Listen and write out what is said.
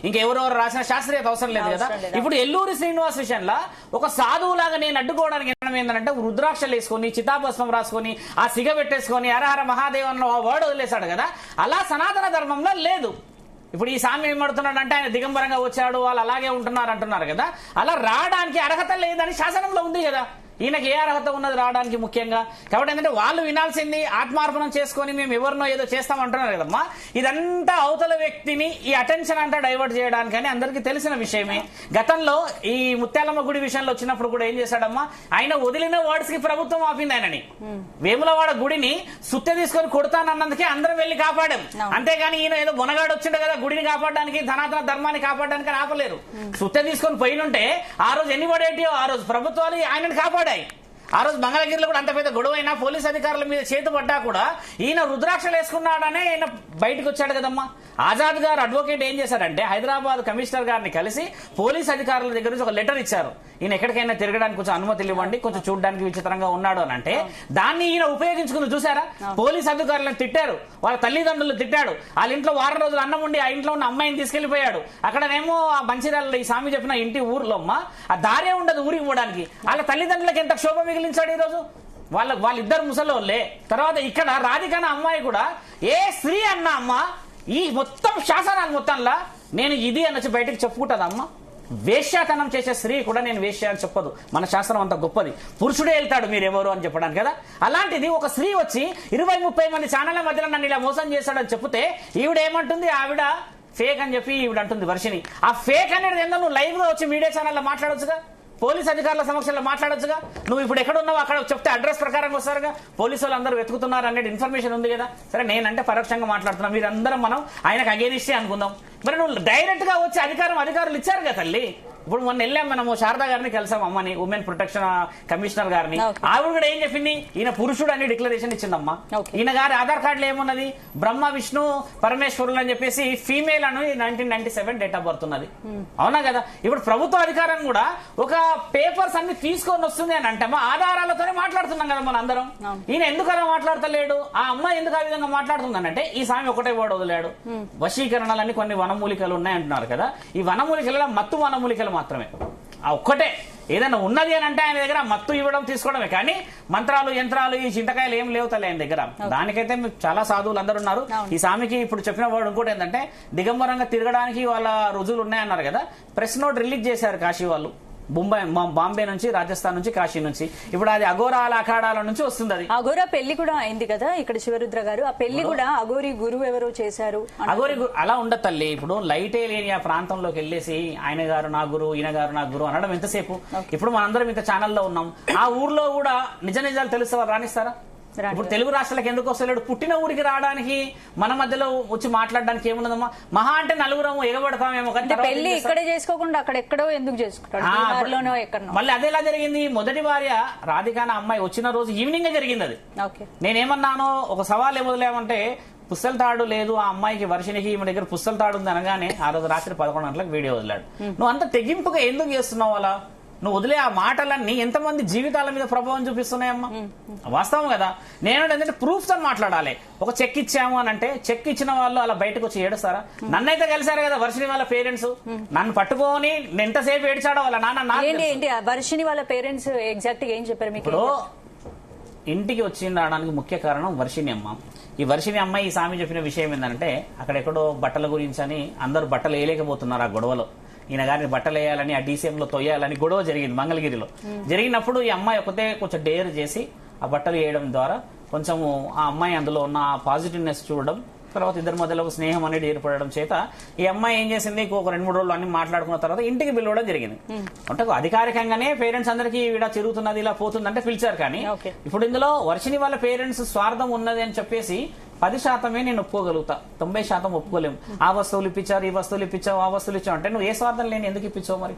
ఇంకెవరెవరు రాసిన శాస్త్రీయత అవసరం లేదు కదా. ఇప్పుడు ఎల్లూరి శ్రీనివాస్ విషయంలో ఒక సాధువులాగా నేను అడ్డుకోవడానికి ఏంటంటే రుద్రాక్షలు వేసుకొని చితాభస్మం రాసుకొని ఆ సిగ పెట్టేసుకొని హరహర మహాదేవ్ అన్న వర్డ్ వదిలేశాడు కదా. అలా సనాతన ధర్మంలో లేదు. ఇప్పుడు ఈ స్వామి ఏమడుతున్నాడంటే ఆయన దిగంబరంగా వచ్చాడు, వాళ్ళు అలాగే ఉంటున్నారు అంటున్నారు కదా. అలా రావడానికి అర్హత లేదని శాసనంలో ఉంది కదా. ఈయనకి ఏ అర్హత ఉన్నది రావడానికి ముఖ్యంగా? కాబట్టి ఏంటంటే వాళ్ళు వినాల్సింది ఆత్మార్పణం చేసుకొని మేము ఎవరినో ఏదో చేస్తామంటున్నారు కదమ్మా. ఇదంతా అవతల వ్యక్తిని ఈ అటెన్షన్ అంతా డైవర్ట్ చేయడానికని అందరికీ తెలిసిన విషయమే. గతంలో ఈ ముత్యాలమ్మ గుడి విషయంలో వచ్చినప్పుడు కూడా ఏం చేశాడమ్మా, ఆయన వదిలిన వర్డ్స్ కి ప్రభుత్వం ఆపింది ఆయనని. వేములవాడ గుడిని సుత్తె తీసుకొని కొడతానన్నందుకే అందరం వెళ్లి కాపాడాం. అంతేగాని ఈయన ఏదో బొనగాడు వచ్చిండు కదా గుడిని కాపాడడానికి, ధనాతన ధర్మాన్ని కాపాడడానికి ఆపలేరు. సుత్తె తీసుకొని పోయినుంటే ఆ రోజు ఎన్ని పడేటియో ఆ రోజు ప్రభుత్వాలు ఆయనని కాపాడాయి. ఆ రోజు మంగళగిరిలో కూడా అంత పెద్ద గొడవైనా పోలీస్ అధికారుల మీద చేతు పడ్డా కూడా ఈయన రుద్రాక్షలు వేసుకున్నాడనే ఈయన బయటకు వచ్చాడు కదమ్మా. ఆజాద్ గారు అడ్వకేట్ ఏం చేశారంటే హైదరాబాద్ కమిషనర్ గారిని కలిసి పోలీస్ అధికారుల దగ్గర నుంచి ఒక లెటర్ ఇచ్చారు. ఈయన ఎక్కడికైనా తిరగడానికి కొంచెం అనుమతులు ఇవ్వండి, కొంచెం చూడడానికి విచిత్రంగా ఉన్నాడు అని అంటే దాన్ని ఈయన ఉపయోగించుకుని చూసారా. పోలీస్ అధికారులను తిట్టారు, వాళ్ళ తల్లిదండ్రులు తిట్టాడు. వాళ్ళ ఇంట్లో వారం రోజులు అన్నం ఉండి ఆ ఇంట్లో ఉన్న అమ్మాయిని తీసుకెళ్లిపోయాడు. అక్కడనేమో ఆ మంచిర్యాలలో ఈ స్వామి చెప్పిన ఇంటి ఊర్లో అమ్మ ఆ దారే ఉండదు ఊరికి పోవడానికి. వాళ్ళ తల్లిదండ్రులకు ఎంత క్షోభ మిగిలించాడు ఈ రోజు. వాళ్ళిద్దరు ముసలోళ్ళే. తర్వాత ఇక్కడ రాధికన అమ్మాయి కూడా ఏ స్త్రీ అన్న అమ్మ ఈ మొత్తం శాసనాలు మొత్తంలో నేను ఇది అనొచ్చి బయటకు చెప్పుకుంటుందమ్మా. వేశ్యాతనం చేసే స్త్రీ కూడా నేను వేశ్య అని చెప్పదు. మన శాస్త్రం అంత గొప్పది. పురుషుడే వెళ్తాడు మీరెవరు అని చెప్పడానికి కదా. అలాంటిది ఒక స్త్రీ వచ్చి 20-30 మంది ఛానళ్ల మధ్యలో నన్ను ఇలా మోసం చేశాడని చెప్తే ఈవిడేమంటుంది, ఆవిడ ఫేక్ అని చెప్పి ఈవిడ అంటుంది వర్షిని. ఆ ఫేక్ అనేది ఏందో నువ్వు లైవ్ గా వచ్చి మీడియా ఛానల్లో మాట్లాడొచ్చుగా, పోలీస్ అధికారుల సమక్షంలో మాట్లాడొచ్చుగా. నువ్వు ఇప్పుడు ఎక్కడ ఉన్నావు అక్కడ చెప్తే అడ్రస్ ప్రకారం వస్తారుగా. పోలీసు వాళ్ళు అందరూ వెతుకుతున్నారు అనేది ఇన్ఫర్మేషన్ ఉంది కదా. సరే నేనంటే పరోక్షంగా మాట్లాడుతున్నా, మీరందరం మనం ఆయనకు అగేనిస్టే అనుకుందాం. మరి నువ్వు డైరెక్ట్ గా వచ్చి అధికారులు ఇచ్చారు కదా తల్లి. ఇప్పుడు మొన్న వెళ్ళాం మనము శారదా గారిని కలిసాం, అమ్మని ఉమెన్ ప్రొటెక్షన్ కమిషనర్ గారిని. ఆవిడ కూడా ఏం చెప్పింది, ఈయన పురుషుడు అని డిక్లరేషన్ ఇచ్చిందమ్మా. ఈయన గారి ఆధార్ కార్డులో ఏమున్నది, బ్రహ్మ విష్ణు పరమేశ్వరులు అని చెప్పేసి ఫీమేల్ అని 1997 డేట్ ఆఫ్ బర్త్ ఉన్నది. అవునా కదా. ఇప్పుడు ప్రభుత్వ అధికారం కూడా ఒక పేపర్స్ అన్ని తీసుకొని వస్తుంది అని అంటే ఆధారాలతోనే మాట్లాడుతున్నాం కదా మన అందరం. ఈయన ఎందుకు అలా మాట్లాడతలేడు, ఆ అమ్మాయి ఎందుకు ఆ విధంగా మాట్లాడుతుందనంటే ఈ స్వామి ఒకటే వర్డ్ వదిలాడు, వశీకరణాలని కొన్ని వనమూలికలు ఉన్నాయంటున్నారు కదా. ఈ వనమూలికలలో మత్తు వనమూలికలు మాత్రమే. ఆ ఒక్కటే ఏదైనా ఉన్నది అని అంటే ఆయన దగ్గర మత్తు ఇవ్వడం తీసుకోవడమే, కానీ మంత్రాలు యంత్రాలు ఈ చింతకాయలు ఏం లేవు తల్లి ఆయన దగ్గర. దానికైతే చాలా సాధువులు అందరూ ఉన్నారు. ఈ స్వామికి ఇప్పుడు చెప్పిన వాడు ఇంకోటి ఏంటంటే దిగంబరంగా తిరగడానికి వాళ్ళ రుజువులు ఉన్నాయన్నారు కదా. ప్రెస్ నోట్ రిలీజ్ చేశారు కాశీ వాళ్ళు, బాంబే నుంచి, రాజస్థాన్ నుంచి, కాశీ నుంచి. ఇప్పుడు అది అఘోరాల అఖాడాల నుంచి వస్తుంది. అది అఘోరా పెళ్లి కూడా అయింది కదా ఇక్కడ శివరుద్ర గారు. ఆ పెళ్లి కూడా అఘోరి గురువు ఎవరో చేశారు. అఘోరి అలా ఉండదు తల్లి. ఇప్పుడు లైటే లేని ఆ ప్రాంతంలోకి వెళ్ళేసి ఆయన గారు నా గురువు, ఈయన గారు నా గురువు అనడం ఎంతసేపు. ఇప్పుడు మనందరం ఇంత ఛానల్లో ఉన్నాం. ఆ ఊర్లో కూడా నిజ నిజాలు తెలిస్తే వాళ్ళు రాణిస్తారా? ఇప్పుడు తెలుగు రాష్ట్రాలకు ఎందుకు వస్తలేడు? పుట్టిన ఊరికి రావడానికి మన మధ్యలో వచ్చి మాట్లాడడానికి ఏమున్నదమ్మా. మహా అంటే నలుగురము ఎగబడతామేమో, పెళ్లి ఇక్కడే చేసుకోకుండా అక్కడ ఎక్కడో ఎందుకు చేసుకుంటాడు? మళ్ళీ అదేలా జరిగింది. మొదటి భార్య రాధికాన అమ్మాయి వచ్చిన రోజు ఈవినింగ్ జరిగింది అది. నేనేమన్నానో ఒక సవాల్ ఏమొదలేమంటే పుస్తల తాడు లేదు ఆ అమ్మాయికి, వర్షినికి ఈమె దగ్గర పుస్తల తాడు ఉంది అనగానే ఆ రోజు రాత్రి 11 గంటలకు వీడియో వదిలాడు. నువ్వు అంత తెగింపుగా ఎందుకు చేస్తున్నావు అలా? నువ్వు వదిలే ఆ మాటలన్నీ ఎంతమంది జీవితాల మీద ప్రభావం చూపిస్తున్నాయమ్మా. వాస్తవం కదా. నేను ఏంటంటే ప్రూఫ్ తో మాట్లాడాలి. ఒక చెక్ ఇచ్చాము అని అంటే చెక్ ఇచ్చిన వాళ్ళు అలా బయటకు వచ్చి ఏడుస్తారా? నన్నైతే కలిసారు కదా వర్షిని వాళ్ళ పేరెంట్స్, నన్ను పట్టుకొని ఎంతసేపు ఏడ్చాడో వాళ్ళ నాన్న. వర్షిని వాళ్ళ పేరెంట్స్ ఎగ్జాక్ట్ గా ఏం చెప్పారు మీకు? ఇప్పుడు ఇంటికి వచ్చి రావడానికి ముఖ్య కారణం వర్షిని అమ్మ. ఈ వర్షిని అమ్మాయి ఈ స్వామి చెప్పిన విషయం ఏంటంటే అక్కడెక్కడో బట్టల గురించి అని అందరూ బట్టలు వేయలేకపోతున్నారు. ఆ గొడవలో ఈయన గారిని బట్టలు వేయాలని ఆ డీసీఎంలో తొయ్యాలని గొడవ జరిగింది మంగళగిరిలో. జరిగినప్పుడు ఈ అమ్మాయి ఒకతే కొంచెం డేర్ చేసి ఆ బట్టలు వేయడం ద్వారా కొంచెం ఆ అమ్మాయి అందులో ఉన్న పాజిటివ్నెస్ చూడడం, తర్వాత ఇద్దరి మధ్యలో స్నేహం అనేది ఏర్పడడం చేత ఈ అమ్మాయి ఏం చేసింది, ఒక 2-3 రోజులు అన్ని మాట్లాడుకున్న తర్వాత ఇంటికి పిలవడం జరిగింది. అంటే అధికారికంగానే పేరెంట్స్ అందరికీ ఇలా తిరుగుతున్నది ఇలా పోతుందంటే పిలిచారు. కానీ ఇప్పుడు ఇందులో వర్షిని వాళ్ళ పేరెంట్స్ స్వార్థం ఉన్నది అని చెప్పేసి 10% నేను ఒప్పుకోగలుగుతా, 90% ఒప్పుకోలేము. ఆ వస్తువులు ఇప్పించారు, ఈ వస్తువులు ఇప్పించావు, ఆ వస్తువులు ఇచ్చావు అంటే నువ్వు ఏ స్వార్థం లేని ఎందుకు ఇప్పించావు మరి?